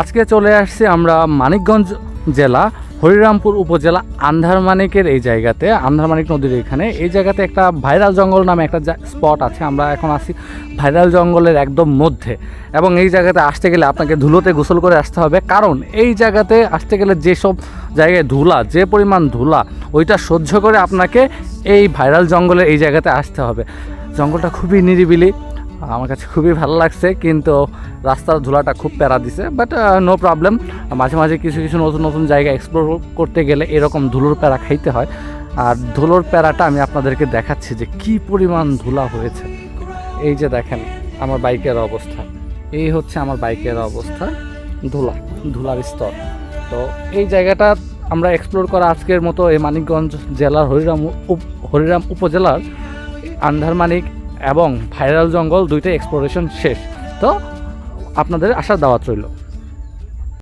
আজকে চলে আসছি আমরা মানিকগঞ্জ জেলা হরিরামপুর উপজেলা আন্ধারমানিকের এই জায়গাতে, আন্ধারমানিক নদীর এখানে এই জায়গাতে একটা ভাইরাল জঙ্গল নামে একটা স্পট আছে। আমরা এখন আছি ভাইরাল জঙ্গলের একদম মধ্যে, এবং এই জায়গাতে আসতে গেলে আপনাকে ধুলোতে গোসল করে আসতে হবে, কারণ এই জায়গাতে আসতে গেলে যেসব জায়গায় ধুলা, যে পরিমাণ ধুলা, ওইটা সহ্য করে আপনাকে এই ভাইরাল জঙ্গলের এই জায়গাতে আসতে হবে। জঙ্গলটা খুবই নিরিবিলি, আমার কাছে খুবই ভালো লাগছে, কিন্তু রাস্তার ধুলাটা খুব প্যারা দিছে, বাট নো প্রবলেম। মাঝে মাঝে কিছু কিছু নতুন নতুন জায়গা এক্সপ্লোর করতে গেলে এরকম ধুলোর প্যারা খাইতে হয়। আর ধুলোর প্যারাটা আমি আপনাদেরকে দেখাচ্ছি যে কি পরিমাণ ধুলা হয়েছে। এই যে দেখেন আমার বাইকের অবস্থা, এই হচ্ছে আমার বাইকের অবস্থা, ধুলার স্তর। তো এই জায়গাটা আমরা এক্সপ্লোর করা আজকের মতো এই মানিকগঞ্জ জেলার হরিরাম উপজেলার আন্ধারমানিক এবং ভাইরাল জঙ্গল দুইটা এক্সপ্লোরেশন শেষ। তো আপনাদের আসার দাওয়াত রইল।